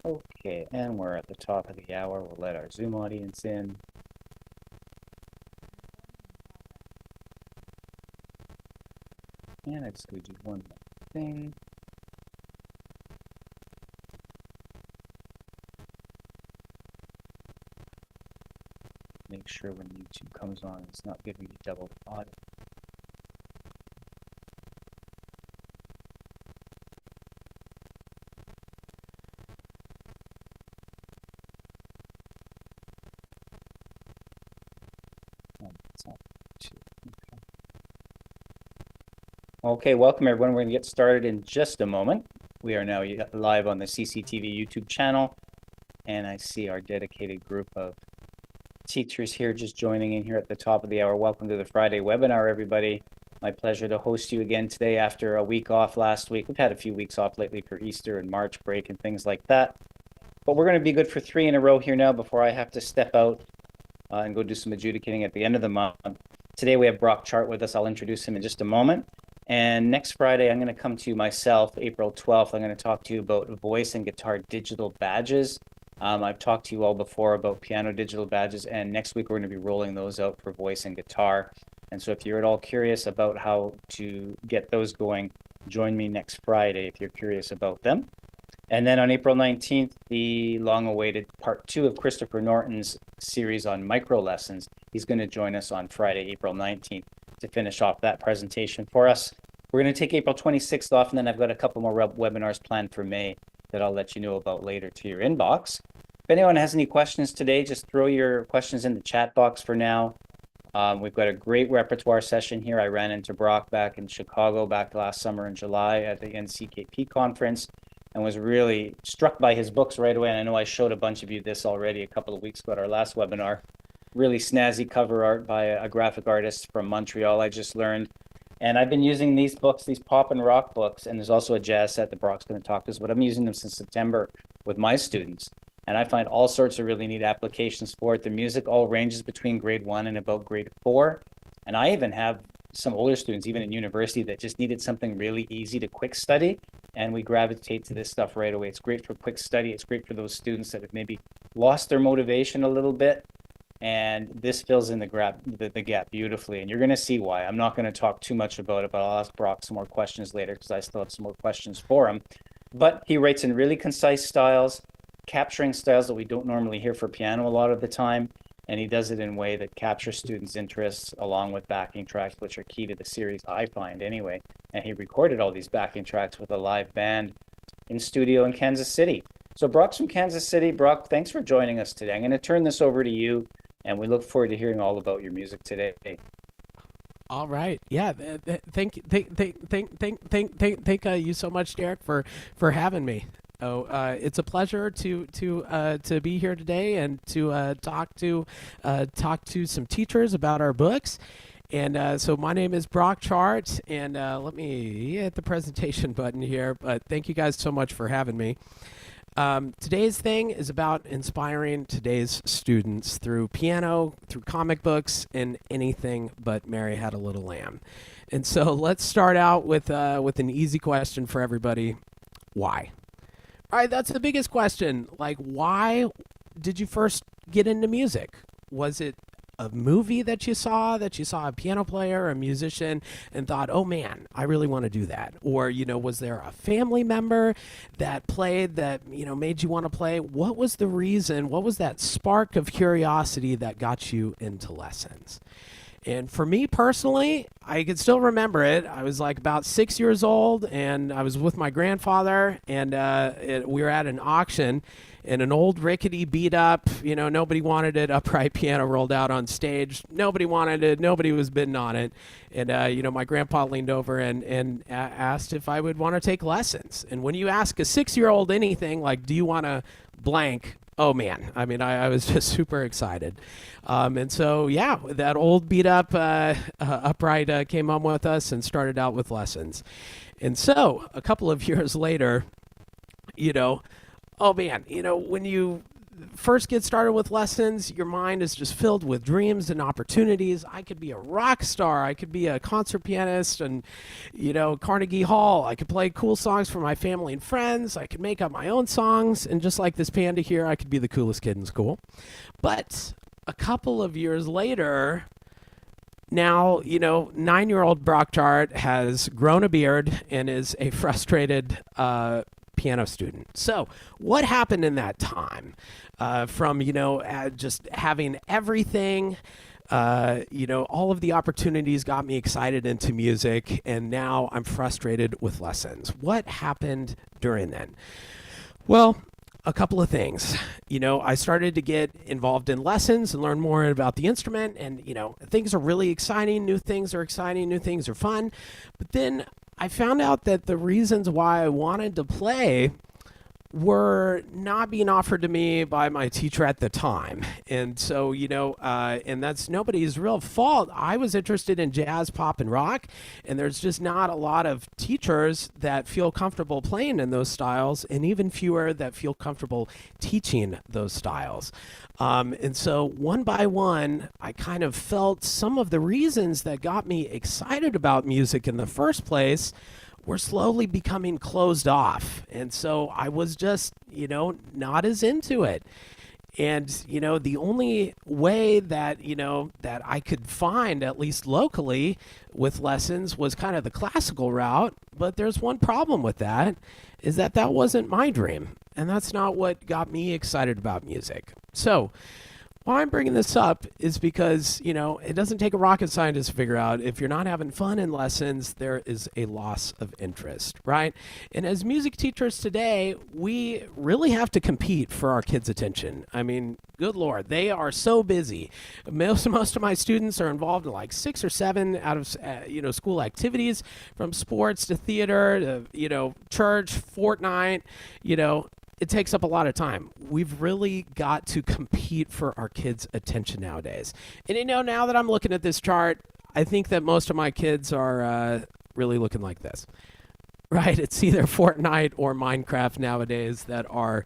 Okay, and we're at the top of the hour. We'll let our Zoom audience in. And I just going to do one more thing. Make sure when YouTube comes on, it's not giving you double audio. Okay, welcome everyone. We're going to get started in just a moment. We are now live on the CCTV YouTube channel, and I see our dedicated group of teachers here just joining in here at the top of the hour. Welcome to the Friday webinar, everybody. My pleasure to host you again today after a week off last week. We've had a few weeks off lately for Easter and March break and things like that. But we're going to be good for 3 in a row here now before I have to step out and go do some adjudicating at the end of the month. Today we have Brock Chart with us. I'll introduce him in just a moment. And next Friday, I'm going to come to you myself, April 12th. I'm going to talk to you about voice and guitar digital badges. I've talked to you all before about piano digital badges, and next week we're going to be rolling those out for voice and guitar. And so if you're at all curious about how to get those going, join me next Friday if you're curious about them. And then on April 19th, the long-awaited part 2 of Christopher Norton's series on micro lessons. He's going to join us on Friday, April 19th to finish off that presentation for us. We're going to take April 26th off, and then I've got a couple more webinars planned for May that I'll let you know about later to your inbox. If anyone has any questions today, just throw your questions in the chat box for now. We've got a great repertoire session here. I ran into Brock back in Chicago back last summer in July at the NCKP conference and was really struck by his books right away. And I know I showed a bunch of you this already a couple of weeks ago at our last webinar. Really snazzy cover art by a graphic artist from Montreal, I just learned. And I've been using these books, these pop and rock books, and there's also a jazz set that Brock's going to talk to us about. I'm using them since September with my students. And I find all sorts of really neat applications for it. The music all ranges between grade 1 and about grade 4. And I even have some older students, even in university, that just needed something really easy to quick study. And we gravitate to this stuff right away. It's great for quick study. It's great for those students that have maybe lost their motivation a little bit. And this fills in the gap beautifully. And you're going to see why. I'm not going to talk too much about it, but I'll ask Brock some more questions later because I still have some more questions for him. But he writes in really concise styles, capturing styles that we don't normally hear for piano a lot of the time. And he does it in a way that captures students' interests along with backing tracks, which are key to the series, I find anyway. And he recorded all these backing tracks with a live band in studio in Kansas City. So Brock's from Kansas City. Brock, thanks for joining us today. I'm going to turn this over to you, and we look forward to hearing all about your music today. All right. Yeah. Thank you so much, Derek, for having me. Oh, it's a pleasure to be here today and to talk to some teachers about our books. And so my name is Brock Chart, and let me hit the presentation button here. But thank you guys so much for having me. Today's thing is about inspiring today's students through piano, through comic books, and anything but Mary Had a Little Lamb. And so let's start out with an easy question for everybody. Why? All right, that's the biggest question. Like, why did you first get into music? Was it a movie that you saw a piano player, a musician, and thought, oh man, I really want to do that? Or, was there a family member that played that, made you want to play? What was the reason? What was that spark of curiosity that got you into lessons? And for me personally, I can still remember it. I was like about 6 years old, and I was with my grandfather, and we were at an auction, and an old rickety beat up, nobody wanted it, upright piano rolled out on stage. Nobody wanted it. Nobody was bidding on it. And, my grandpa leaned over and asked if I would want to take lessons. And when you ask a 6-year-old anything, like, do you want to blank? Oh man, I mean, I was just super excited. And so, yeah, that old beat up upright came on with us and started out with lessons. And so a couple of years later, oh man, when first get started with lessons, your mind is just filled with dreams and opportunities. I could be a rock star. I could be a concert pianist and, Carnegie Hall. I could play cool songs for my family and friends. I could make up my own songs. And just like this panda here, I could be the coolest kid in school. But a couple of years later, now, 9-year-old Brockchart has grown a beard and is a frustrated piano student. So, what happened in that time? From, just having everything, all of the opportunities got me excited into music, and now I'm frustrated with lessons. What happened during then? Well, a couple of things. I started to get involved in lessons and learn more about the instrument, and, things are really exciting. New things are exciting. New things are fun. But then I found out that the reasons why I wanted to play were not being offered to me by my teacher at the time. And so, and that's nobody's real fault. I was interested in jazz, pop, and rock, and there's just not a lot of teachers that feel comfortable playing in those styles, and even fewer that feel comfortable teaching those styles. And so one by one, I kind of felt some of the reasons that got me excited about music in the first place were slowly becoming closed off. And so I was just, not as into it. And, the only way that, that I could find, at least locally, with lessons was kind of the classical route. But there's one problem with that, is that wasn't my dream. And that's not what got me excited about music. So why I'm bringing this up is because, it doesn't take a rocket scientist to figure out if you're not having fun in lessons, there is a loss of interest, right? And as music teachers today, we really have to compete for our kids' attention. I mean, good Lord, they are so busy. Most of my students are involved in like 6 or 7 out of, school activities, from sports to theater to, church, Fortnite, it takes up a lot of time. We've really got to compete for our kids' attention nowadays. And now that I'm looking at this chart, I think that most of my kids are really looking like this. Right? It's either Fortnite or Minecraft nowadays that are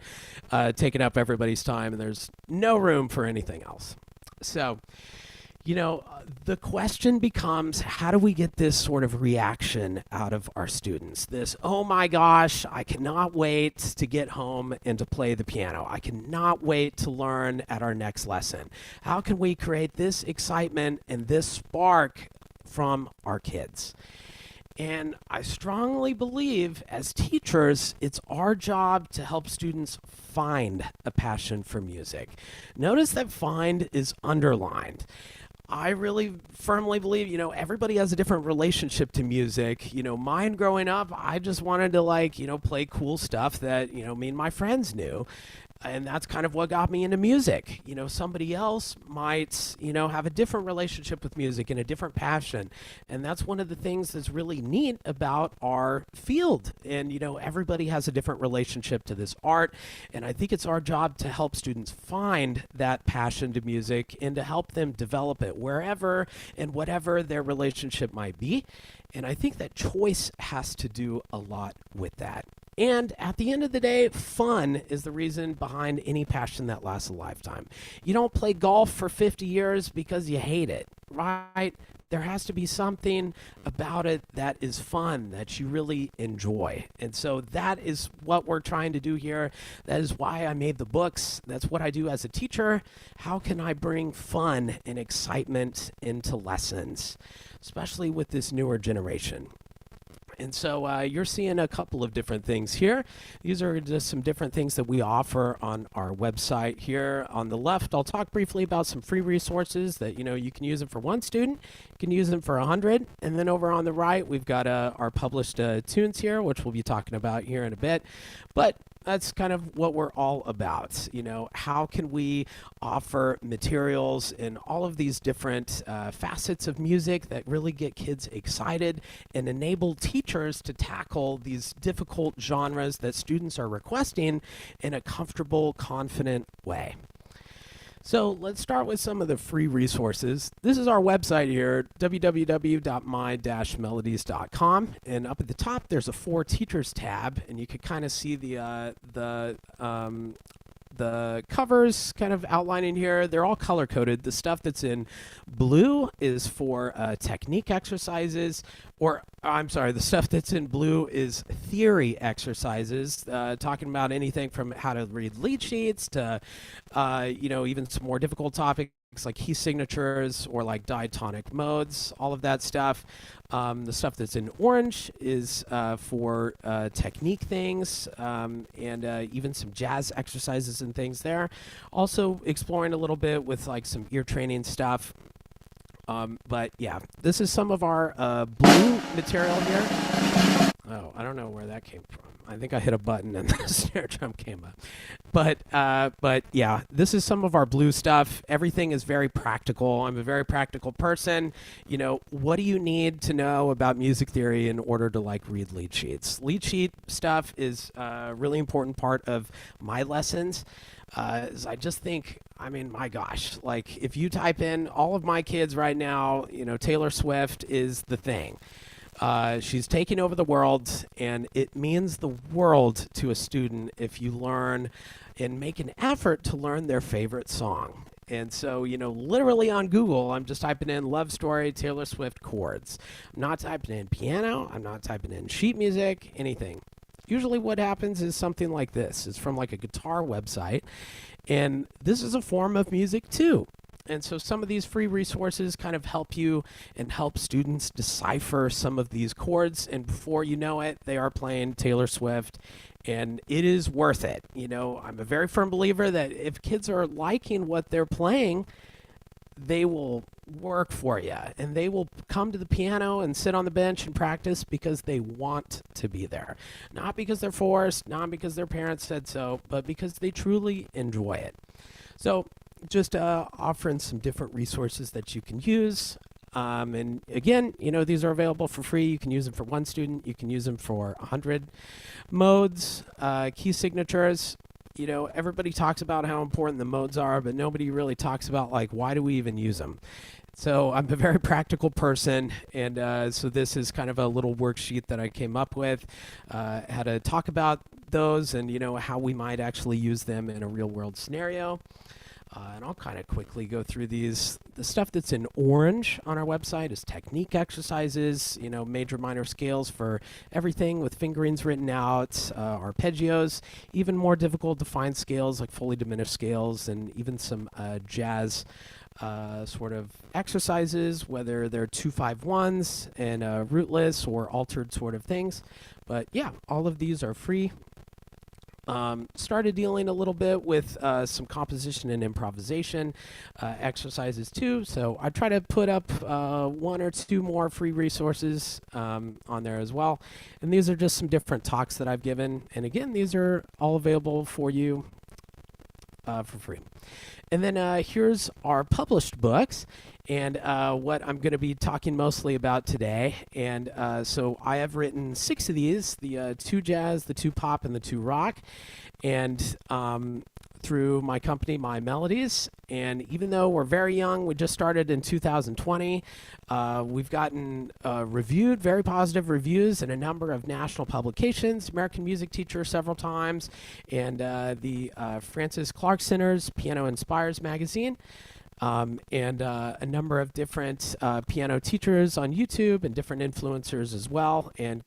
taking up everybody's time, and there's no room for anything else. So, the question becomes, how do we get this sort of reaction out of our students? This, oh my gosh, I cannot wait to get home and to play the piano. I cannot wait to learn at our next lesson. How can we create this excitement and this spark from our kids? And I strongly believe, as teachers, it's our job to help students find a passion for music. Notice that find is underlined. I really firmly believe, everybody has a different relationship to music. Mine growing up, I just wanted to play cool stuff that, me and my friends knew. And that's kind of what got me into music. Somebody else might, have a different relationship with music and a different passion. And that's one of the things that's really neat about our field. And, everybody has a different relationship to this art. And I think it's our job to help students find that passion to music and to help them develop it wherever and whatever their relationship might be. And I think that choice has to do a lot with that. And at the end of the day, fun is the reason behind any passion that lasts a lifetime. You don't play golf for 50 years because you hate it, right? There has to be something about it that is fun, that you really enjoy. And so that is what we're trying to do here. That is why I made the books. That's what I do as a teacher. How can I bring fun and excitement into lessons, especially with this newer generation? And so you're seeing a couple of different things here. These are just some different things that we offer on our website. Here on the left, I'll talk briefly about some free resources that, you can use them for one student. You can use them for 100. And then over on the right, we've got our published tunes here, which we'll be talking about here in a bit. But that's kind of what we're all about. How can we offer materials in all of these different facets of music that really get kids excited and enable teachers to tackle these difficult genres that students are requesting in a comfortable, confident way. So let's start with some of the free resources. This is our website here, www.my-melodies.com. And up at the top, there's a For Teachers tab, and you can kind of see the the covers kind of outlining here, they're all color coded. The stuff that's in blue is for technique exercises, or I'm sorry, the stuff that's in blue is theory exercises, talking about anything from how to read lead sheets to, even some more difficult topics like key signatures or like diatonic modes, all of that stuff. The stuff that's in orange is for technique things, and even some jazz exercises and things there. Also exploring a little bit with like some ear training stuff. But yeah, this is some of our blue material here. Oh, I don't know where that came from. I think I hit a button and the snare drum came up. But yeah, this is some of our blue stuff. Everything is very practical. I'm a very practical person. What do you need to know about music theory in order to like read lead sheets? Lead sheet stuff is a really important part of my lessons. I just think, my gosh, like if you type in all of my kids right now, Taylor Swift is the thing. She's taking over the world, and it means the world to a student if you learn and make an effort to learn their favorite song. And so, literally on Google, I'm just typing in love story, Taylor Swift chords. I'm not typing in piano. I'm not typing in sheet music, anything. Usually what happens is something like this. It's from like a guitar website, and this is a form of music too. And so some of these free resources kind of help you and help students decipher some of these chords. And before you know it, they are playing Taylor Swift, and it is worth it. I'm a very firm believer that if kids are liking what they're playing, they will work for you, and they will come to the piano and sit on the bench and practice because they want to be there. Not because they're forced, not because their parents said so, but because they truly enjoy it. So just offering some different resources that you can use. And again, these are available for free. You can use them for one student. You can use them for 100 modes, key signatures. Everybody talks about how important the modes are, but nobody really talks about, like, why do we even use them? So I'm a very practical person, and so this is kind of a little worksheet that I came up with, how to talk about those and, how we might actually use them in a real-world scenario. And I'll kind of quickly go through these. The stuff that's in orange on our website is technique exercises, major minor scales for everything with fingerings written out, arpeggios, even more difficult to find scales like fully diminished scales, and even some jazz sort of exercises, whether they're 2-5-1s and rootless or altered sort of things. But yeah, all of these are free. Started dealing a little bit with some composition and improvisation exercises too. So I try to put up one or two more free resources on there as well. And these are just some different talks that I've given. And again, these are all available for you for free. And then here's our published books and what I'm going to be talking mostly about today. And so I have written 6 of these, the 2 jazz, the 2 pop, and the 2 rock. And through my company, My-Melodies. And even though we're very young, we just started in 2020, we've gotten reviewed, very positive reviews in a number of national publications, American Music Teacher several times, and the Francis Clark Center's Piano Inspires magazine. And a number of different piano teachers on YouTube and different influencers as well. And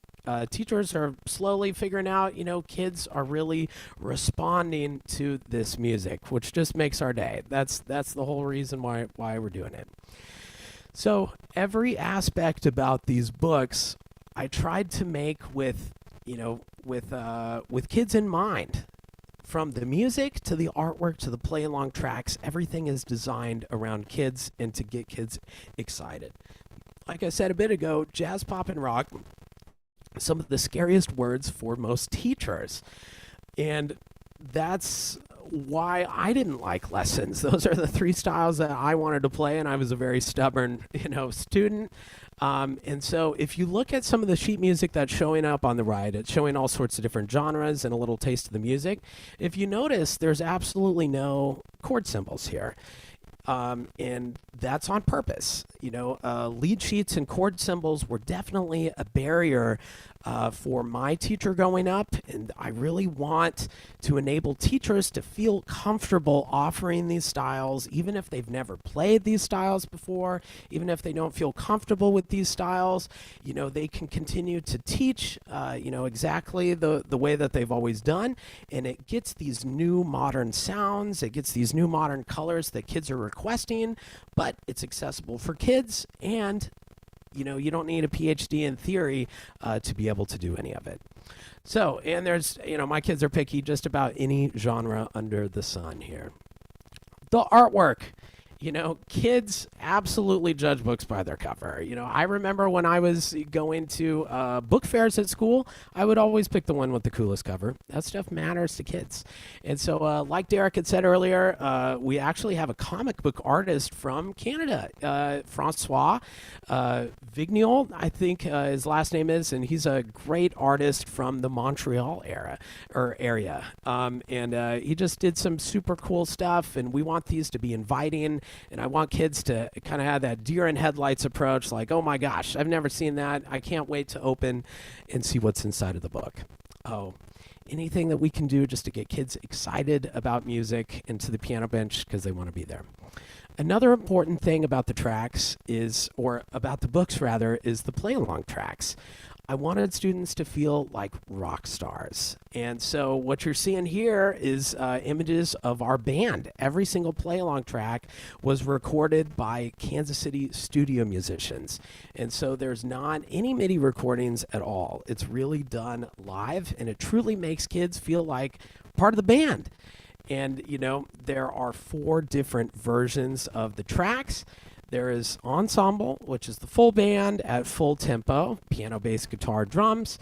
teachers are slowly figuring out, kids are really responding to this music, which just makes our day. That's the whole reason why we're doing it. So every aspect about these books, I tried to make with kids in mind. From the music to the artwork to the play along tracks, everything is designed around kids and to get kids excited. Like I said a bit ago, jazz, pop, and rock, some of the scariest words for most teachers. And that's why I didn't like lessons. Those are the 3 styles that I wanted to play, and I was a very stubborn, student. And so if you look at some of the sheet music that's showing up on the right, it's showing all sorts of different genres and a little taste of the music. If you notice, there's absolutely no chord symbols here. And that's on purpose. Lead sheets and chord symbols were definitely a barrier for my teacher growing up, and I really want to enable teachers to feel comfortable offering these styles, even if they've never played these styles before, even if they don't feel comfortable with these styles. They can continue to teach, exactly the way that they've always done, and it gets these new modern sounds, it gets these new modern colors that kids are requesting, but it's accessible for kids, and you don't need a PhD in theory to be able to do any of it. So, and there's, my kids are picky just about any genre under the sun here. The artwork. Kids absolutely judge books by their cover. I remember when I was going to book fairs at school, I would always pick the one with the coolest cover. That stuff matters to kids. And so, like Derek had said earlier, we actually have a comic book artist from Canada, Francois Vignol, I think his last name is, and he's a great artist from the Montreal area. And he just did some super cool stuff, and we want these to be inviting. And I want kids to kind of have that deer in headlights approach, like, oh my gosh, I've never seen that. I can't wait to open and see what's inside of the book. Oh, anything that we can do just to get kids excited about music and to the piano bench because they want to be there. Another important thing about the tracks is, or about the books rather, is the play-along tracks. I wanted students to feel like rock stars. And so what you're seeing here is images of our band. Every single play-along track was recorded by Kansas City studio musicians. And so there's not any MIDI recordings at all. It's really done live, and it truly makes kids feel like part of the band. And, there are 4 different versions of the tracks. There is ensemble, which is the full band at full tempo, piano, bass, guitar, drums.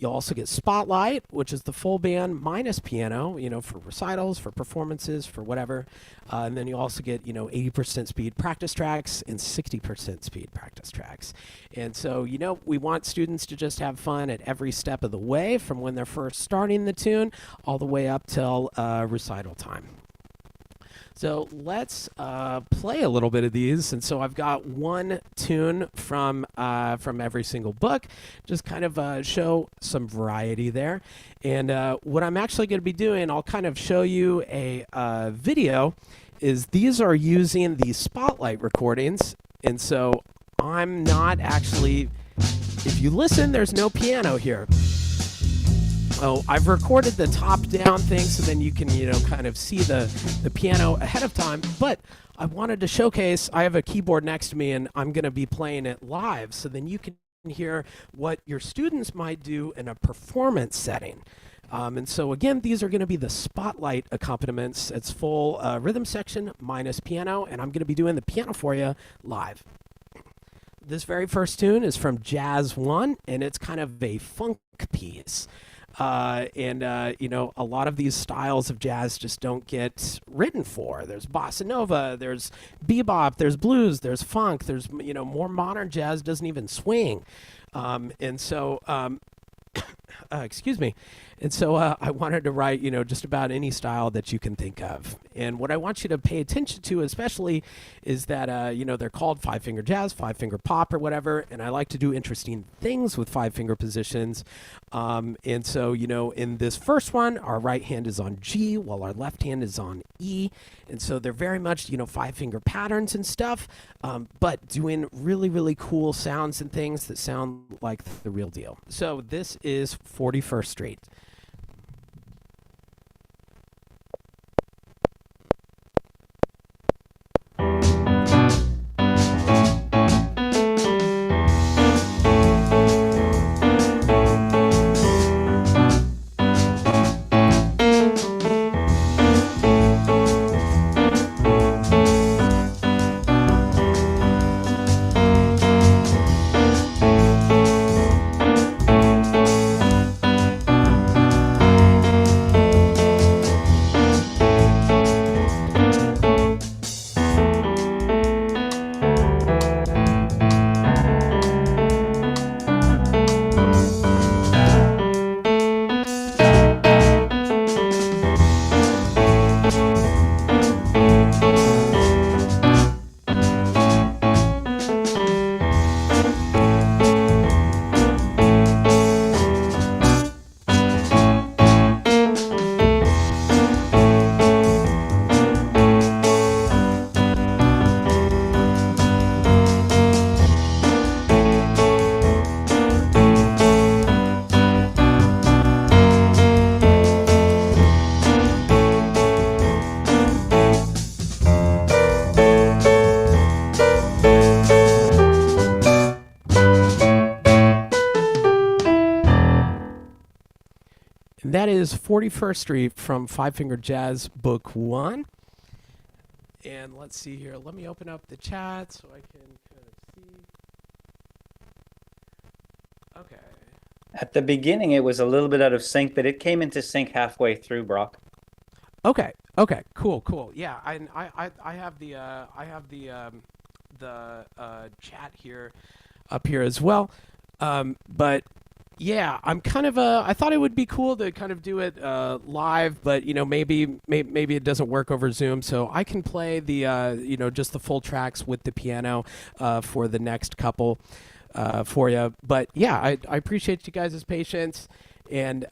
You'll also get spotlight, which is the full band minus piano, for recitals, for performances, for whatever. And then you also get, 80% speed practice tracks and 60% speed practice tracks. And so, we want students to just have fun at every step of the way, from when they're first starting the tune all the way up till recital time. So let's play a little bit of these. And so I've got one tune from every single book, just kind of show some variety there. And what I'm actually going to be doing, I'll kind of show you a video, is these are using the spotlight recordings. And so I'm not actually, if you listen, there's no piano here. Oh, I've recorded the top-down thing so then you can, kind of see the piano ahead of time. But I wanted to showcase, I have a keyboard next to me, and I'm going to be playing it live so then you can hear what your students might do in a performance setting. And so, again, these are going to be the spotlight accompaniments. It's full rhythm section minus piano, and I'm going to be doing the piano for you live. This very first tune is from Jazz 1, and it's kind of a funk piece. A lot of these styles of jazz just don't get written for. There's bossa nova, there's bebop, there's blues, there's funk, there's, more modern jazz doesn't even swing. Excuse me. And so I wanted to write, just about any style that you can think of. And what I want you to pay attention to especially is that, they're called 5-finger jazz, 5-finger pop or whatever. And I like to do interesting things with 5-finger positions. And so, in this first one, our right hand is on G while our left hand is on E. And so they're very much, 5-finger patterns and stuff, but doing really, really cool sounds and things that sound like the real deal. So this is 41st Street. And that is 41st Street from Five Finger Jazz Book 1. And let's see here. Let me open up the chat so I can kind of see. Okay. At the beginning, it was a little bit out of sync, but it came into sync halfway through, Brock. Okay. Okay. Cool. Cool. Yeah. I have the chat here up here as well. But yeah, I'm kind of I thought it would be cool to kind of do it live, but maybe it doesn't work over Zoom, so I can play the just the full tracks with the piano for the next couple for you. But yeah, I appreciate you guys' patience. And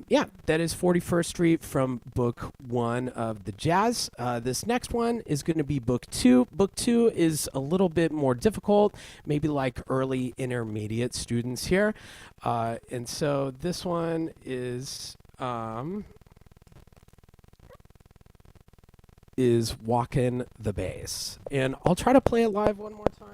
yeah, that is 41st Street from Book 1 of the Jazz. This next one is going to be Book 2. Book 2 is a little bit more difficult, maybe like early intermediate students here. And so this one is Walkin' the Bass. And I'll try to play it live one more time.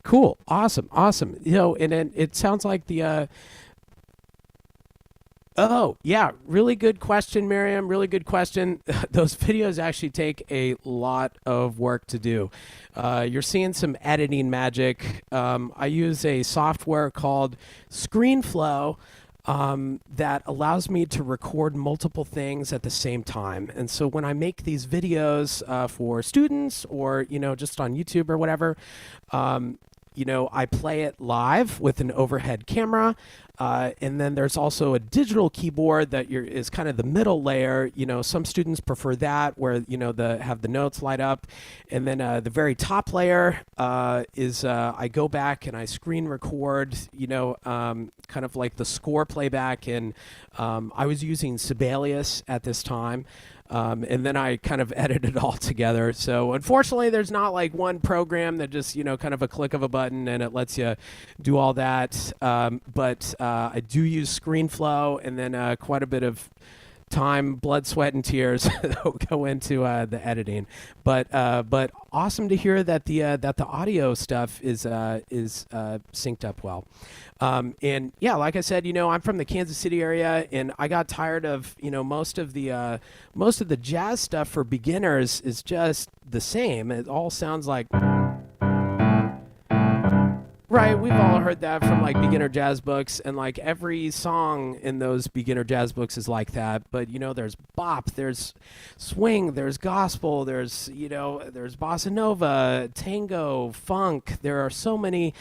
Cool. Awesome. Awesome. And then it sounds like the oh, yeah, really good question, Miriam. Really good question. Those videos actually take a lot of work to do. You're seeing some editing magic. I use a software called ScreenFlow that allows me to record multiple things at the same time. And so when I make these videos for students or, just on YouTube or whatever, I play it live with an overhead camera. And then there's also a digital keyboard that is kind of the middle layer. Some students prefer that where, have the notes light up. And then the very top layer is I go back and I screen record, kind of like the score playback. And I was using Sibelius at this time. And then I kind of edit it all together. So unfortunately, there's not like one program that just, kind of a click of a button and it lets you do all that. But I do use ScreenFlow, and then quite a bit of time, blood, sweat, and tears that will go into the editing. But awesome to hear that the audio stuff is synced up well. And yeah, like I said, I'm from the Kansas City area, and I got tired of most of the jazz stuff for beginners is just the same. It all sounds like. Right, we've all heard that from like beginner jazz books, and like every song in those beginner jazz books is like that. But there's bop, there's swing, there's gospel, there's there's bossa nova, tango, funk. There are so many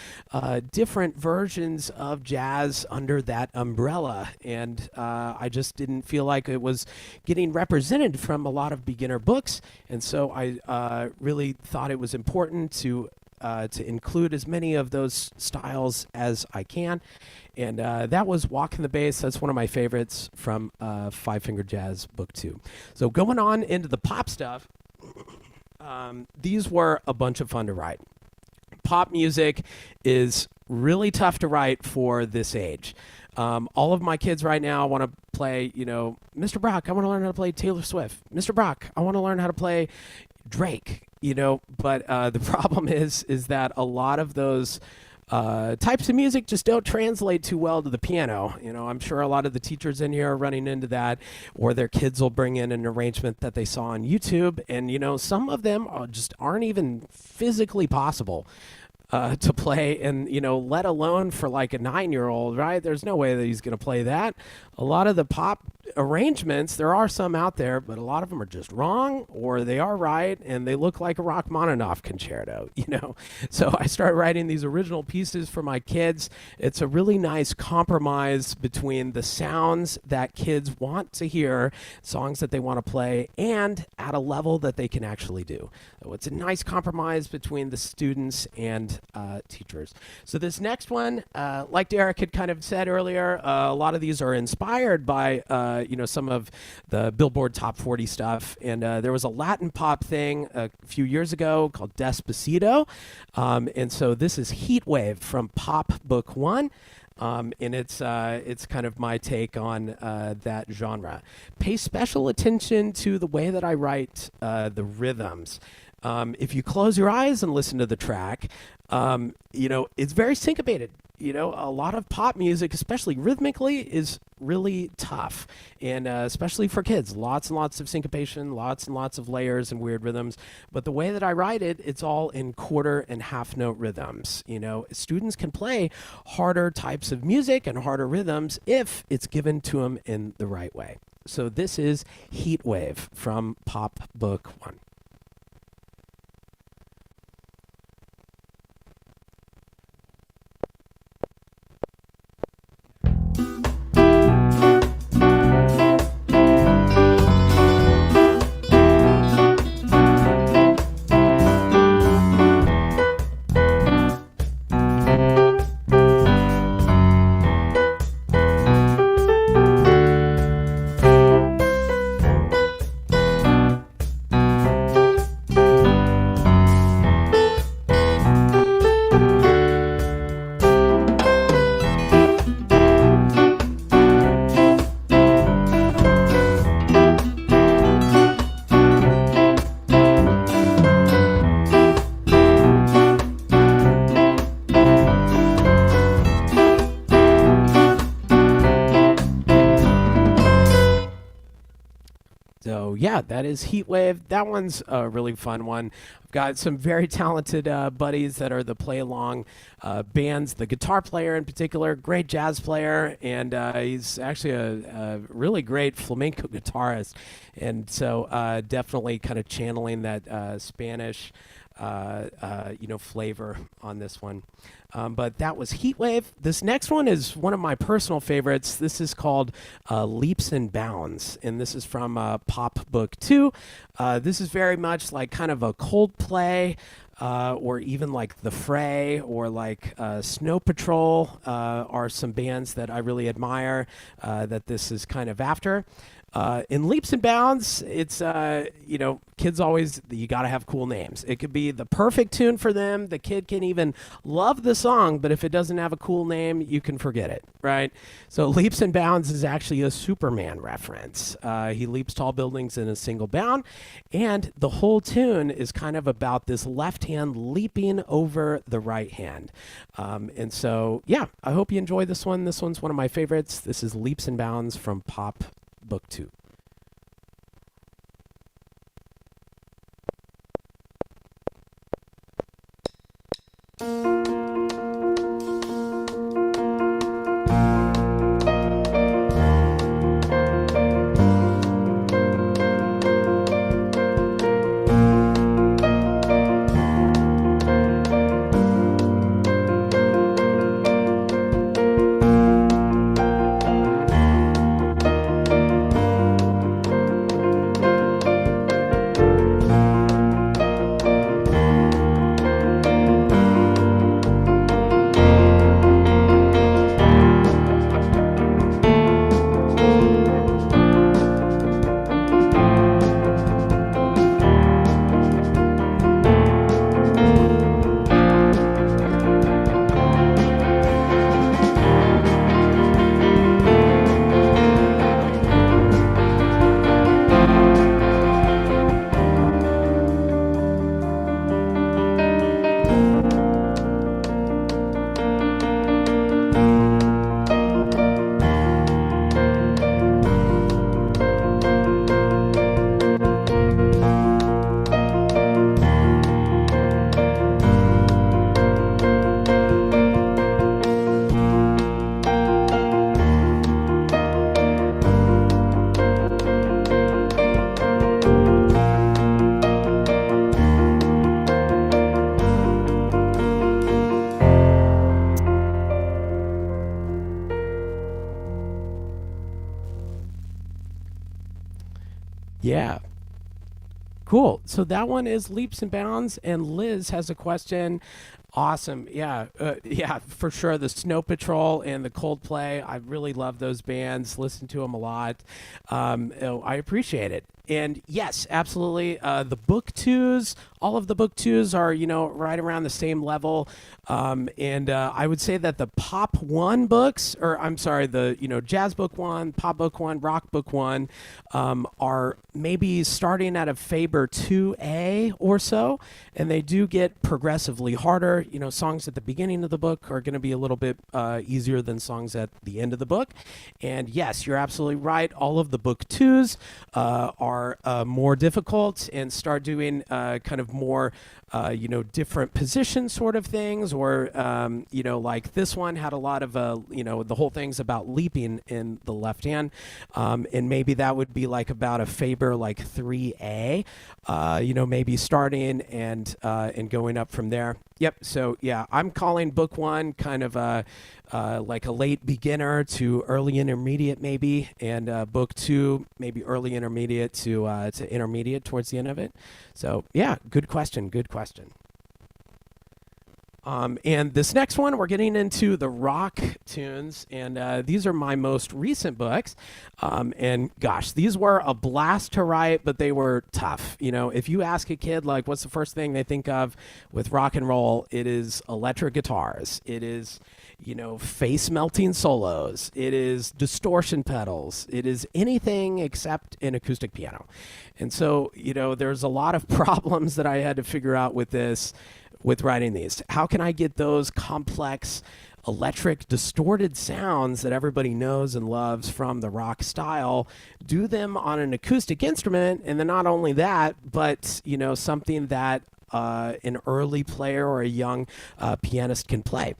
different versions of jazz under that umbrella, and I just didn't feel like it was getting represented from a lot of beginner books, and so I really thought it was important to include as many of those styles as I can. And that was Walkin' the Bass. That's one of my favorites from Five Finger Jazz Book 2. So going on into the pop stuff, these were a bunch of fun to write. Pop music is really tough to write for this age. All of my kids right now want to play, Mr. Brock, I want to learn how to play Taylor Swift. Mr. Brock, I want to learn how to play Drake. But the problem is that a lot of those types of music just don't translate too well to the piano. I'm sure a lot of the teachers in here are running into that, or their kids will bring in an arrangement that they saw on YouTube, and some of them just aren't even physically possible to play, and let alone for like a 9-year-old, right? There's no way that he's going to play that. A lot of the pop arrangements, there are some out there, but a lot of them are just wrong, or they are right and they look like a Rachmaninoff concerto. So I start writing these original pieces for my kids. It's a really nice compromise between the sounds that kids want to hear, songs that they want to play, and at a level that they can actually do. So it's a nice compromise between the students and teachers. So this next one, like Derek had kind of said earlier, a lot of these are inspired by some of the Billboard Top 40 stuff, and there was a Latin pop thing a few years ago called Despacito, and so this is Heat Wave from Pop Book 1. And it's kind of my take on that genre. Pay special attention to the way that I write the rhythms. If you close your eyes and listen to the track, it's very syncopated. A lot of pop music, especially rhythmically, is really tough, and especially for kids. Lots and lots of syncopation, lots and lots of layers and weird rhythms. But the way that I write it, it's all in quarter and half note rhythms. Students can play harder types of music and harder rhythms if it's given to them in the right way. So this is Heat Wave from Pop Book 1. So yeah, that is Heat Wave. That one's a really fun one. I've got some very talented buddies that are the play along bands. The guitar player in particular, great jazz player, and he's actually a really great flamenco guitarist. And so definitely kind of channeling that Spanish flavor on this one. But that was Heat Wave. This next one is one of my personal favorites. This is called Leaps and Bounds, and this is from Pop Book 2. This is very much like kind of a Coldplay, or even like The Fray, or like Snow Patrol are some bands that I really admire that this is kind of after. In Leaps and Bounds, it's, kids always, you got to have cool names. It could be the perfect tune for them. The kid can even love the song, but if it doesn't have a cool name, you can forget it, right? So Leaps and Bounds is actually a Superman reference. He leaps tall buildings in a single bound, and the whole tune is kind of about this left hand leaping over the right hand. And so, yeah, I hope you enjoy this one. This one's one of my favorites. This is Leaps and Bounds from Pop Book 2. Yeah. Cool. So that one is leaps and bounds. And Liz has a question. Awesome. Yeah. Yeah, for sure. The Snow Patrol and the Coldplay. I really love those bands. Listen to them a lot. I appreciate it. And yes, absolutely. The book twos, all of the book twos are, right around the same level. And I would say that the pop one books, or I'm sorry, the, jazz book one, pop book one, rock book one, are maybe starting at a Faber 2A or so. And they do get progressively harder. Songs at the beginning of the book are going to be a little bit easier than songs at the end of the book. And yes, you're absolutely right. All of the book twos are more difficult and start doing kind of more, different position sort of things, or, like this one had a lot of, the whole thing's about leaping in the left hand. And maybe that would be like about a Faber like 3A, maybe starting and going up from there. Yep. So yeah, I'm calling book one kind of like a late beginner to early intermediate maybe, and book two maybe early intermediate to intermediate towards the end of it. So yeah, good question. Good question. And this next one, we're getting into the rock tunes, and these are my most recent books. And gosh, these were a blast to write, but they were tough. If you ask a kid, like, what's the first thing they think of with rock and roll, it is electric guitars. It is, face melting solos. It is distortion pedals. It is anything except an acoustic piano. And so, there's a lot of problems that I had to figure out with writing these. How can I get those complex electric distorted sounds that everybody knows and loves from the rock style, do them on an acoustic instrument, and then not only that, but something that an early player or a young pianist can play.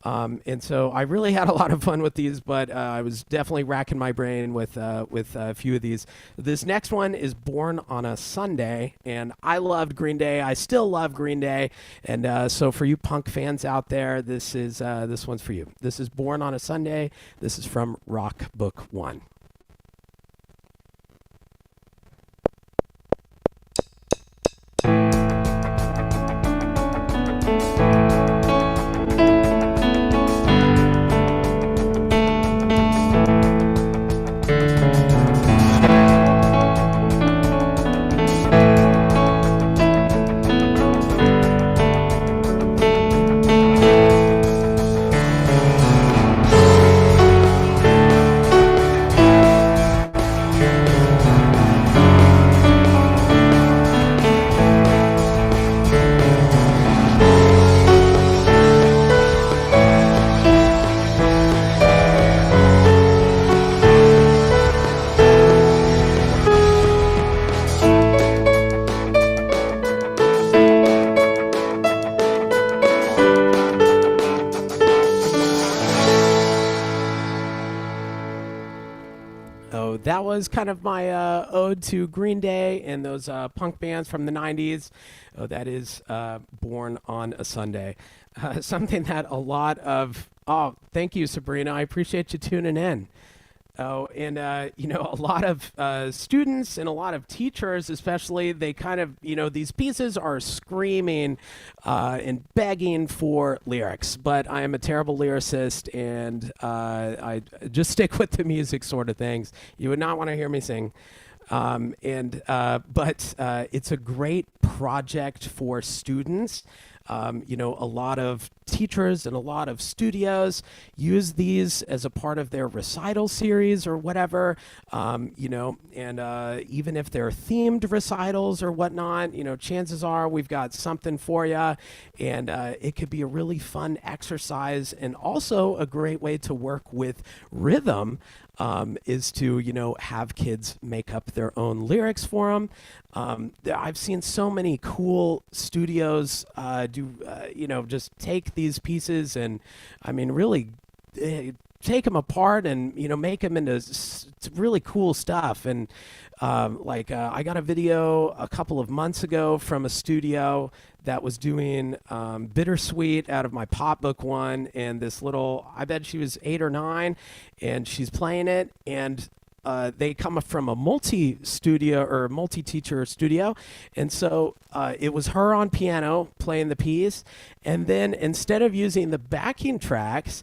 And so I really had a lot of fun with these, but I was definitely racking my brain with a few of these. This next one is Born on a Sunday, and I loved Green Day. I still love Green Day, and so for you punk fans out there, this one's for you. This is Born on a Sunday. This is from Rock Book 1. So that was kind of my ode to Green Day and those punk bands from the 90s. Oh, that is Born on a Sunday. Something that a lot of, oh, thank you, Sabrina. I appreciate you tuning in. Oh, and, a lot of students and a lot of teachers, especially, they kind of, these pieces are screaming and begging for lyrics. But I am a terrible lyricist, and I just stick with the music sort of things. You would not want to hear me sing. But it's a great project for students. A lot of teachers and a lot of studios use these as a part of their recital series or whatever, and even if they're themed recitals or whatnot, chances are we've got something for you, and it could be a really fun exercise and also a great way to work with rhythm. Is to, have kids make up their own lyrics for them. I've seen so many cool studios just take these pieces and, really take them apart and, make them into really cool stuff. And I got a video a couple of months ago from a studio that was doing Bittersweet out of my pop book one, and this little, I bet she was 8 or 9, and she's playing it, and they come from a multi-studio or multi-teacher studio, and so it was her on piano playing the piece, and then instead of using the backing tracks,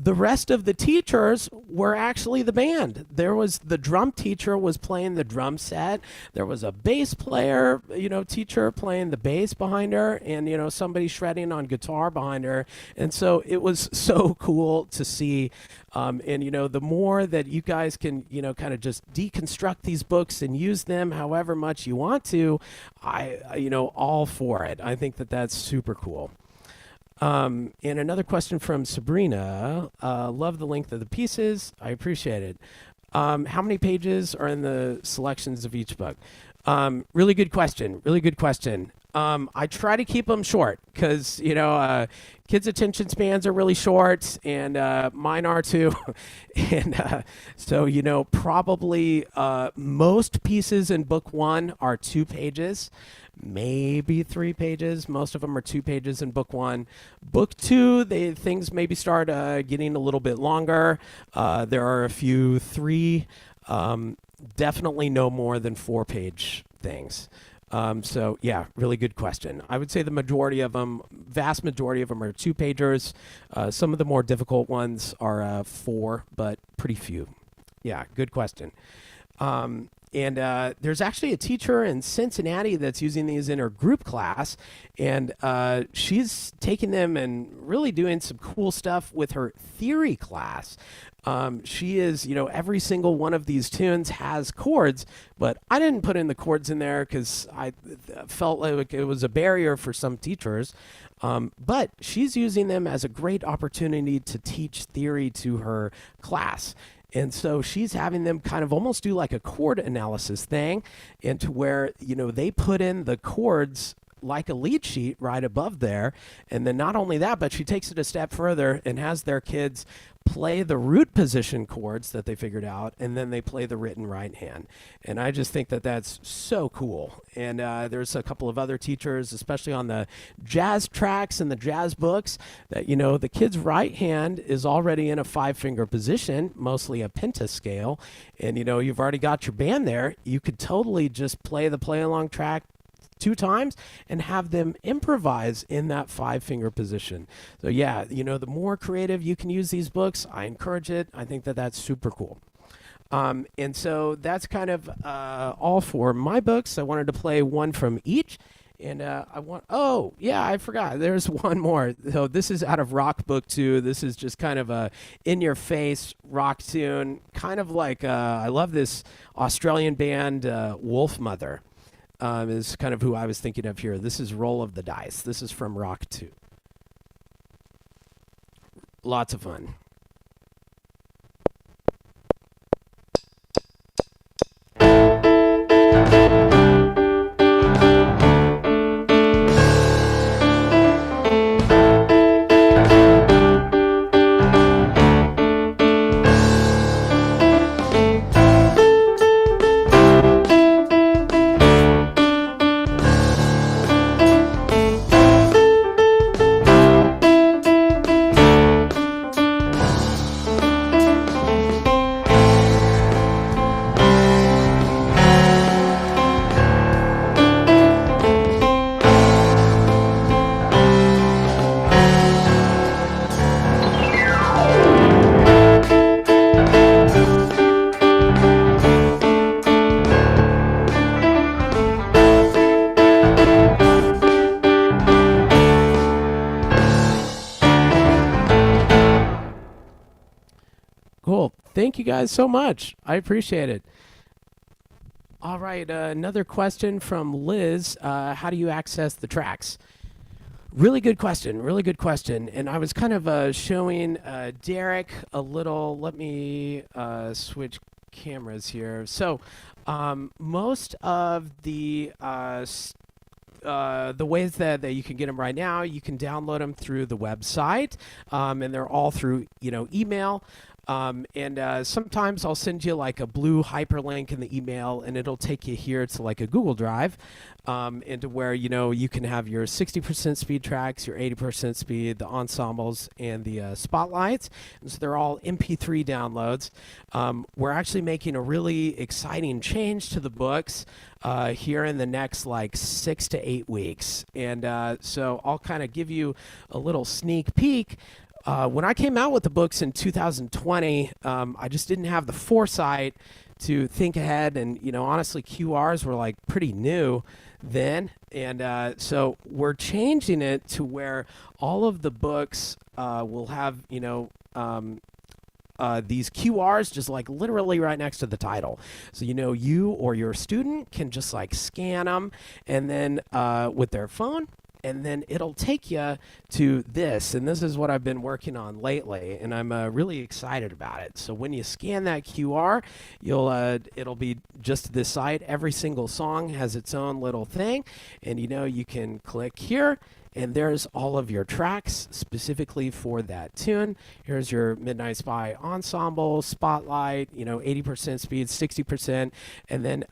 the rest of the teachers were actually the band. There was the drum teacher was playing the drum set. There was a bass player, teacher playing the bass behind her, and somebody shredding on guitar behind her. And so it was so cool to see. And the more that you guys can kind of just deconstruct these books and use them however much you want to, all for it. I think that that's super cool. And another question from Sabrina. Love the length of the pieces. I appreciate it. How many pages are in the selections of each book? Really good question. Really good question. I try to keep them short because, kids' attention spans are really short, and mine are too. And so, probably most pieces in book one are 2 pages, maybe 3 pages. Most of them are 2 pages in book one. Book two, things maybe start getting a little bit longer. There are a few 3, definitely no more than 4-page things. So yeah, really good question. I would say the majority of them, vast majority of them are 2-pagers. Some of the more difficult ones are 4, but pretty few. Yeah, good question. And there's actually a teacher in Cincinnati that's using these in her group class, and she's taking them and really doing some cool stuff with her theory class. She is, every single one of these tunes has chords, but I didn't put in the chords in there because I felt like it was a barrier for some teachers. But she's using them as a great opportunity to teach theory to her class. And so she's having them kind of almost do like a chord analysis thing, and to where, they put in the chords like a lead sheet right above there. And then not only that, but she takes it a step further and has their kids play the root position chords that they figured out, and then they play the written right hand. And I just think that that's so cool. And there's a couple of other teachers, especially on the jazz tracks and the jazz books, that the kid's right hand is already in a 5-finger position, mostly a pentascale, and you've already got your band there. You could totally just play the play along track 2 times and have them improvise in that 5-finger position. So yeah, the more creative you can use these books, I encourage it. I think that that's super cool. And so that's kind of all for my books. I wanted to play one from each. And I forgot. There's one more. So this is out of Rock Book 2. This is just kind of a in-your-face rock tune. Kind of like, I love this Australian band, Wolf Mother. Is kind of who I was thinking of here. This is Roll of the Dice. This is from Rock 2. Lots of fun. Cool. Thank you guys so much. I appreciate it. All right. Another question from Liz. How do you access the tracks? Really good question. Really good question. And I was kind of showing Derek a little. Let me switch cameras here. So most of the ways that you can get them right now, you can download them through the website, and they're all through email. And sometimes I'll send you like a blue hyperlink in the email, and it'll take you here to like a Google Drive, into where you can have your 60% speed tracks, your 80% speed, the ensembles, and the spotlights. And so they're all MP3 downloads. We're actually making a really exciting change to the books here in the next like 6 to 8 weeks, and so I'll kind of give you a little sneak peek. When I came out with the books in 2020, I just didn't have the foresight to think ahead. And, honestly, QRs were like pretty new then. And so we're changing it to where all of the books will have, these QRs just like literally right next to the title. So, you or your student can just like scan them and then with their phone, and then it'll take you to this. And this is what I've been working on lately, and I'm really excited about it. So when you scan that QR, it'll be just this site. Every single song has its own little thing, and you can click here, and there's all of your tracks specifically for that tune. Here's your Midnight Spy ensemble, spotlight, 80% speed, 60%. And then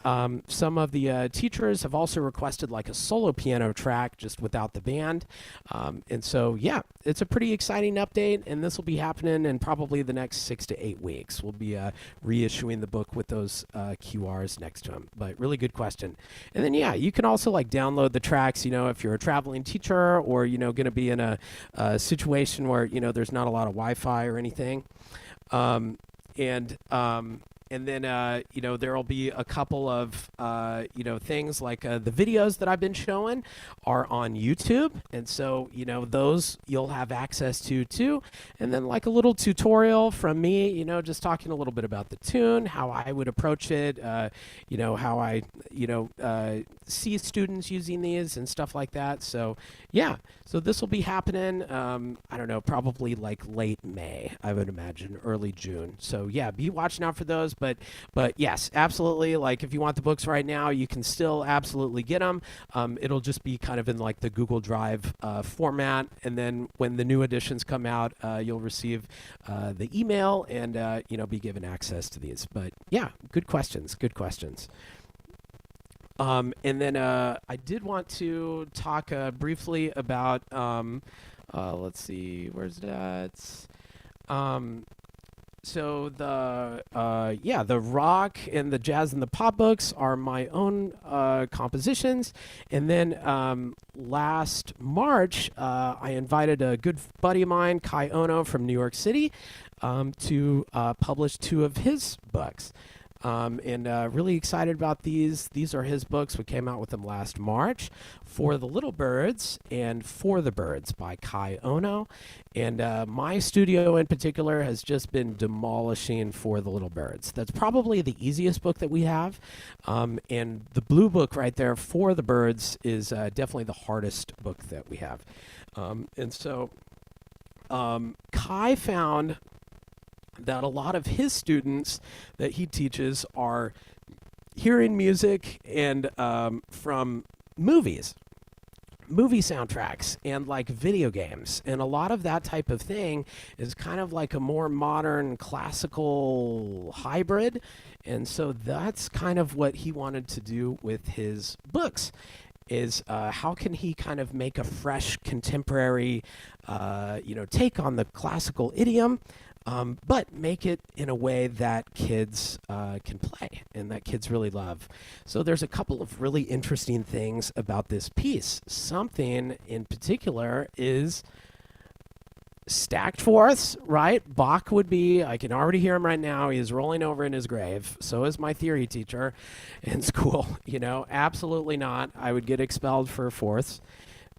some of the teachers have also requested like a solo piano track just without the band. And so, yeah, it's a pretty exciting update, and this will be happening in probably the next 6 to 8 weeks. We'll be reissuing the book with those QRs next to them. But really good question. And then, yeah, you can also like download the tracks, if you're a traveling teacher, or going to be in a situation where there's not a lot of Wi-Fi or anything, and then there'll be a couple of things like the videos that I've been showing are on YouTube, and so those you'll have access to too. And then like a little tutorial from me, just talking a little bit about the tune, how I would approach it, how I see students using these and stuff like that. So yeah, so this will be happening. I don't know, probably like late May, I would imagine, early June. So yeah, be watching out for those. But yes, absolutely. Like if you want the books right now, you can still absolutely get them. It'll just be kind of in like the Google Drive format, and then when the new editions come out, you'll receive the email and be given access to these. But yeah, good questions. Good questions. And then I did want to talk briefly about. Let's see, where's that? So the rock and the jazz and the pop books are my own compositions. And then last March, I invited a good buddy of mine, Kai Ono from New York City, to publish 2 of his books. And really excited about these. These are his books. We came out with them last March. For the Little Birds and For the Birds by Kai Ono. And my studio in particular has just been demolishing For the Little Birds. That's probably the easiest book that we have. And the blue book right there, For the Birds, is definitely the hardest book that we have. And so Kai found that a lot of his students that he teaches are hearing music and from movies, movie soundtracks, and like video games. And a lot of that type of thing is kind of like a more modern classical hybrid. And so that's kind of what he wanted to do with his books. Is how can he kind of make a fresh contemporary take on the classical idiom, but make it in a way that kids can play and that kids really love. So there's a couple of really interesting things about this piece. Something in particular is stacked fourths, right? Bach would be, I can already hear him right now. He is rolling over in his grave. So is my theory teacher in school. Absolutely not. I would get expelled for fourths.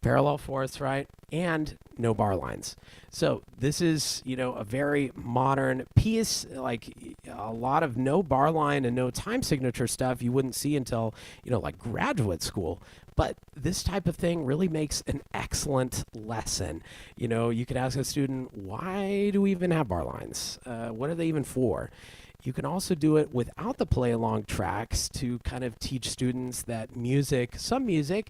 Parallel fourths, right? And no bar lines. So this is, a very modern piece, like a lot of no bar line and no time signature stuff you wouldn't see until, like graduate school. But this type of thing really makes an excellent lesson. You could ask a student, why do we even have bar lines? What are they even for? You can also do it without the play along tracks to kind of teach students that some music,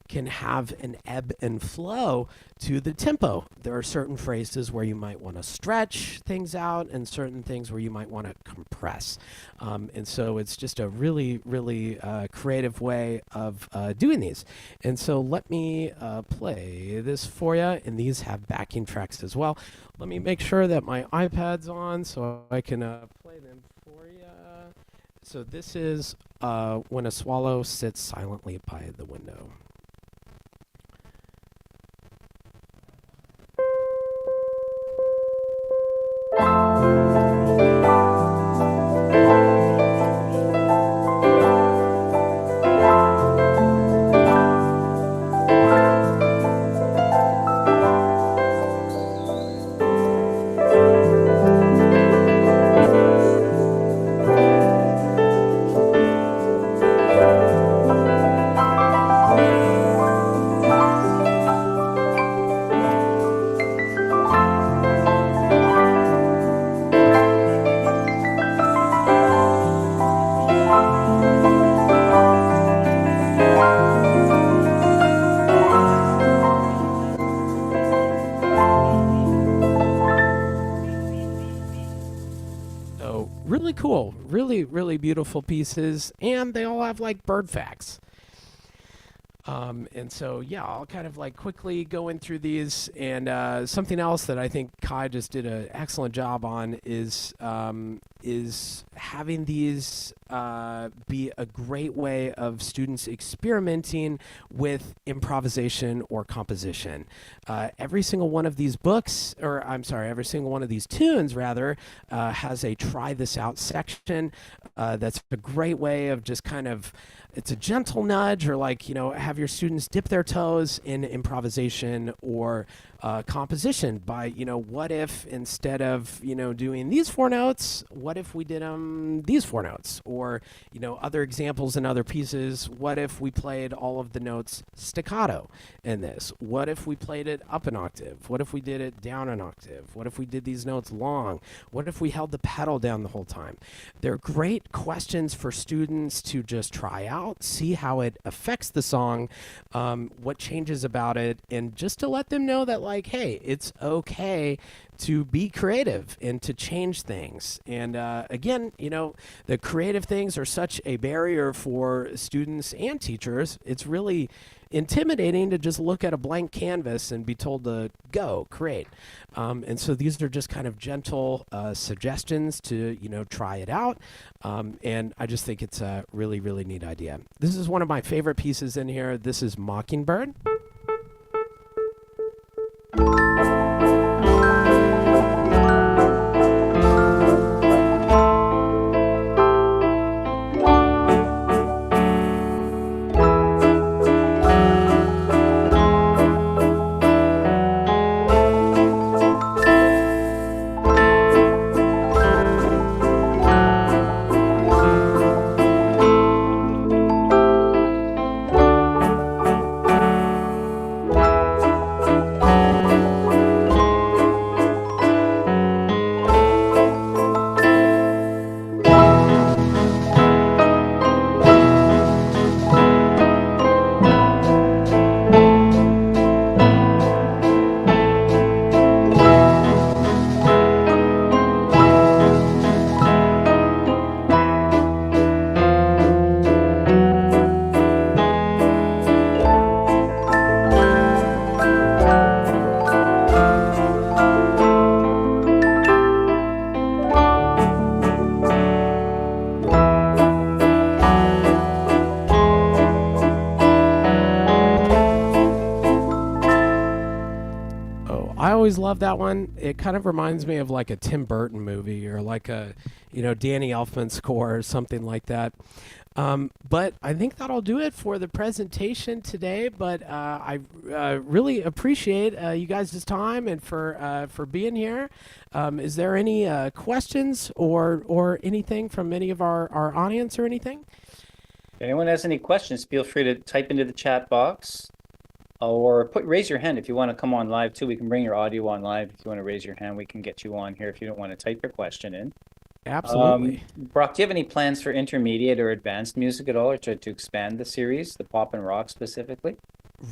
can have an ebb and flow to the tempo. There are certain phrases where you might want to stretch things out and certain things where you might want to compress. And so it's just a really, really creative way of doing these. And so let me play this for you. And these have backing tracks as well. Let me make sure that my iPad's on so I can play them for you. So this is When a Swallow Sits Silently by the Window. So really cool, really, really beautiful pieces, and they all have like bird facts. And so, yeah, I'll kind of like quickly go in through these. And something else that I think Kai just did an excellent job on is having these be a great way of students experimenting with improvisation or composition. Every single one of these books, or I'm sorry, every single one of these tunes, rather, has a try this out section. That's a great way of just kind of, it's a gentle nudge, or like, have your students dip their toes in improvisation or composition by, what if instead of, doing these four notes, what if we did these four notes? Or, other examples in other pieces, what if we played all of the notes staccato in this? What if we played it up an octave? What if we did it down an octave? What if we did these notes long? What if we held the pedal down the whole time? They're great questions for students to just try out, see how it affects the song, what changes about it, and just to let them know that, like, hey, it's okay to be creative and to change things. And again, the creative things are such a barrier for students and teachers. It's really intimidating to just look at a blank canvas and be told to go create. And so these are just kind of gentle suggestions to, try it out. And I just think it's a really, really neat idea. This is one of my favorite pieces in here. This is Mockingbird. I always love that one. It kind of reminds me of like a Tim Burton movie or like a, Danny Elfman score or something like that. But I think that'll do it for the presentation today. But I really appreciate you guys' time and for being here. Is there any questions or anything from any of our audience or anything? If anyone has any questions, feel free to type into the chat box or raise your hand if you want to come on live too. We can bring your audio on live. If you want to raise your hand, we can get you on here if you don't want to type your question in. Absolutely. Brock, do you have any plans for intermediate or advanced music at all, or to expand the series, the pop and rock specifically?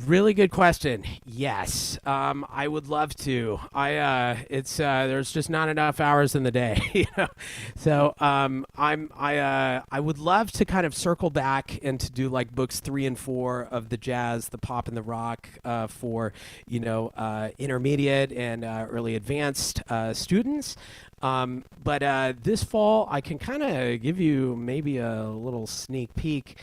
Really good question. Yes, I would love to. It's there's just not enough hours in the day, you know. So, I would love to kind of circle back and to do like books 3 and 4 of the jazz, the pop, and the rock for intermediate and early advanced students. But this fall, I can kind of give you maybe a little sneak peek.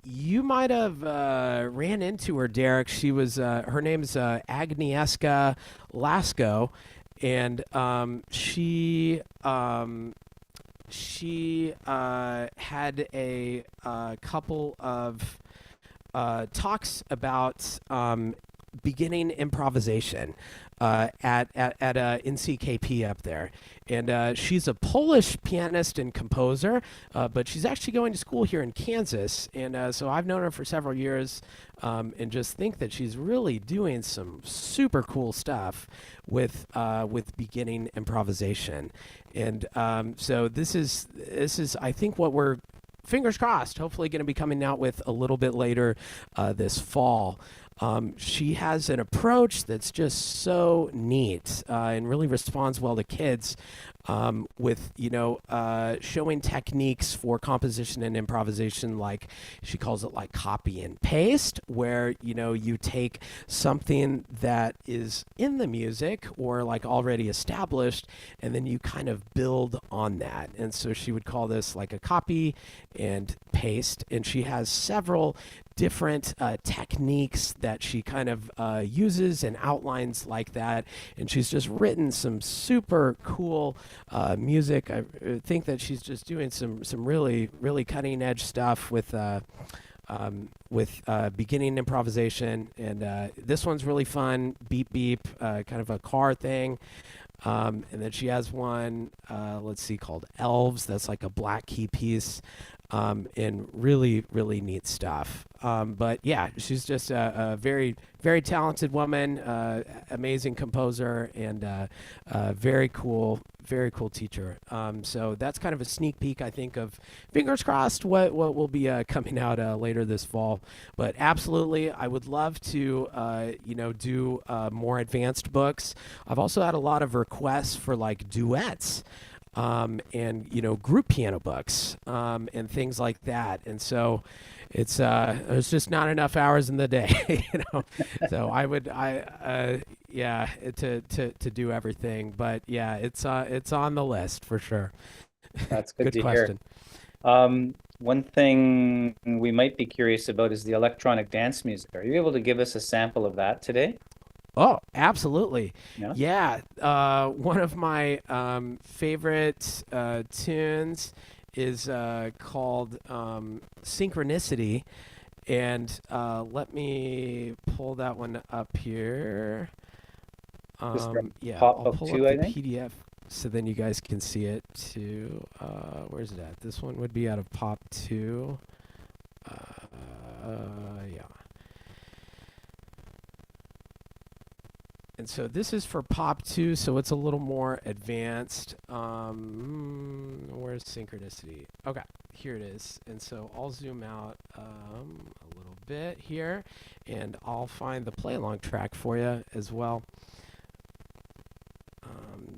You might have ran into her, Derek. She was her name's Agnieszka Lasko, and she had a couple of talks about beginning improvisation at NCKP up there, and she's a Polish pianist and composer, but she's actually going to school here in Kansas, and so I've known her for several years, and just think that she's really doing some super cool stuff with beginning improvisation, and so this is I think what we're fingers crossed, hopefully going to be coming out with a little bit later this fall. She has an approach that's just so neat and really responds well to kids with, showing techniques for composition and improvisation, like she calls it like copy and paste, where, you take something that is in the music or like already established, and then you kind of build on that. And so she would call this like a copy and paste. And she has several different techniques that she kind of uses and outlines like that, and she's just written some super cool music. I think that she's just doing some really cutting edge stuff with beginning improvisation, and this one's really fun. Beep beep, kind of a car thing. And then she has one, let's see, called Elves. That's like a black key piece, and really neat stuff. But yeah, she's just a very, very talented woman, amazing composer, and very cool teacher. So that's kind of a sneak peek, I think, of fingers crossed what will be coming out later this fall. But absolutely, I would love to do more advanced books. I've also had a lot of requests for like duets. And group piano books, and things like that, and so it's there's just not enough hours in the day, So to do everything, but yeah, it's on the list for sure. That's good Good to question. hear. One thing we might be curious about is the electronic dance music. Are you able to give us a sample of that today? Oh, absolutely. Yeah. Yeah. One of my favorite tunes is called Synchronicity. And let me pull that one up here. This is from Yeah, Pop I'll Book pull 2, up I the think. PDF so then you guys can see it too. Where's it at? This one would be out of Pop 2. Yeah. And so this is for Pop 2, so it's a little more advanced. Where's Synchronicity? Okay, here it is. And so I'll zoom out a little bit here, and I'll find the play along track for you as well.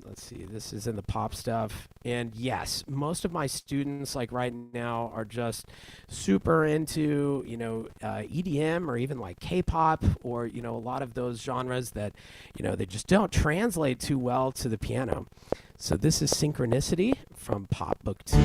Let's see, this is in the pop stuff. And yes, most of my students, like right now, are just super into, EDM or even like K-pop or, a lot of those genres that, they just don't translate too well to the piano. So this is Synchronicity from Pop Book 2.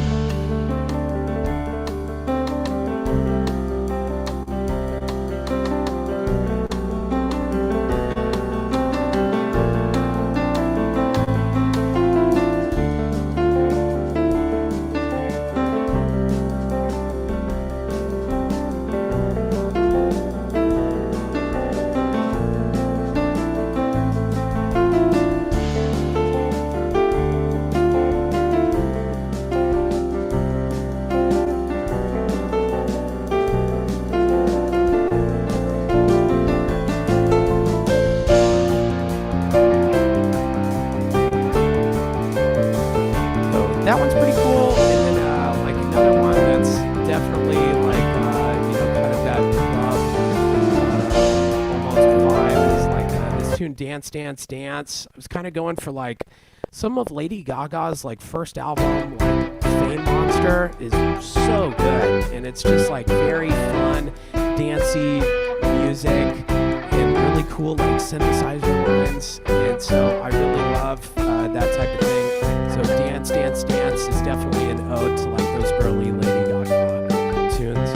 tune Dance Dance Dance. I was kind of going for like some of Lady Gaga's like first album, like Fame Monster, is so good, and it's just like very fun, dancey music and really cool like synthesizer lines, and so I really love that type of thing. So Dance Dance Dance is definitely an ode to like those early Lady Gaga tunes.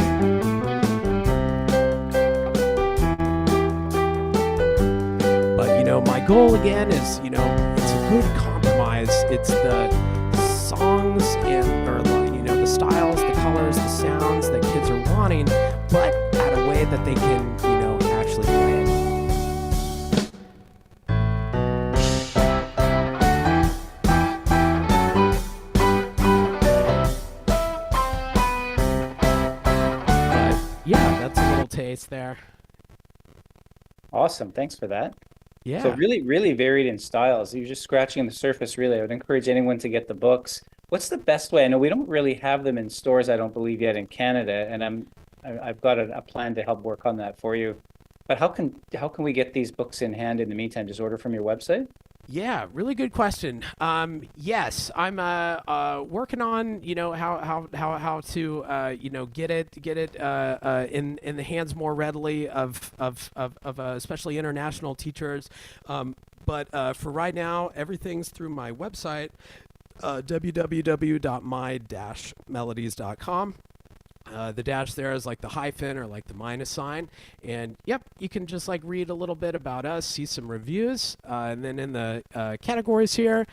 But my goal again is it's a good compromise. It's the songs and or the styles, the colors, the sounds that kids are wanting, but at a way that they can actually play it. But yeah, that's a little taste there. Awesome. Thanks for that. Yeah. So really, really varied in styles. You're just scratching the surface, really. I would encourage anyone to get the books. What's the best way? I know we don't really have them in stores, I don't believe yet in Canada, and I've got a plan to help work on that for you. But how can we get these books in hand in the meantime? Just order from your website? Yeah, really good question. Yes, I'm working on how to get it in the hands more readily of especially international teachers. But for right now, everything's through my website, www.my-melodies.com. The dash there is like the hyphen or like the minus sign. And yep, you can just like read a little bit about us, see some reviews. And then in the categories here,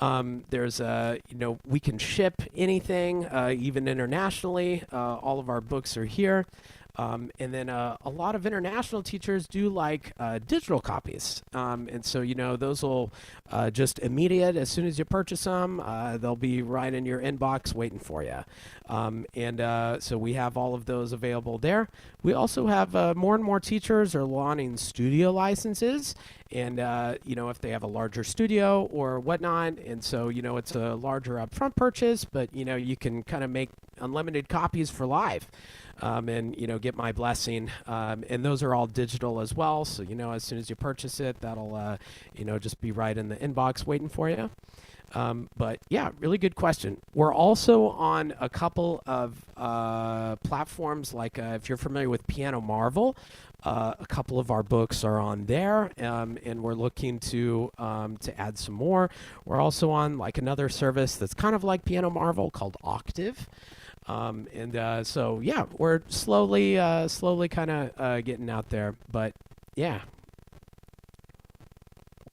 there's, we can ship anything, even internationally. All of our books are here. And then a lot of international teachers do like digital copies. And so, those will just immediate as soon as you purchase them, they'll be right in your inbox waiting for you. So we have all of those available there. We also have more and more teachers are wanting studio licenses. And, if they have a larger studio or whatnot. And so, it's a larger upfront purchase, but, you can kind of make unlimited copies for live. And get my blessing, and those are all digital as well, so as soon as you purchase it, that'll just be right in the inbox waiting for you. But yeah, really good question. We're also on a couple of platforms, like if you're familiar with Piano Marvel, a couple of our books are on there, and we're looking to add some more. We're also on like another service that's kind of like Piano Marvel called Octave. So yeah, we're slowly kind of getting out there, but yeah.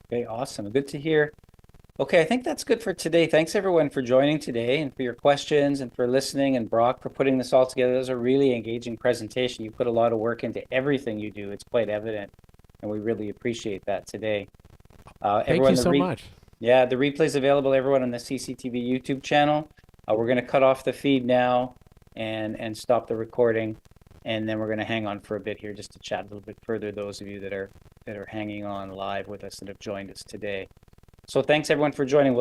Okay, awesome. Good to hear. Okay, I think that's good for today. Thanks everyone for joining today and for your questions and for listening, and Brock for putting this all together. It was a really engaging presentation. You put a lot of work into everything you do. It's quite evident, and we really appreciate that today. Thank you so much. Yeah, the replay is available, everyone, on the CCTV YouTube channel. We're going to cut off the feed now and stop the recording, and then we're going to hang on for a bit here just to chat a little bit further, those of you that are hanging on live with us and have joined us today. So thanks everyone for joining. We'll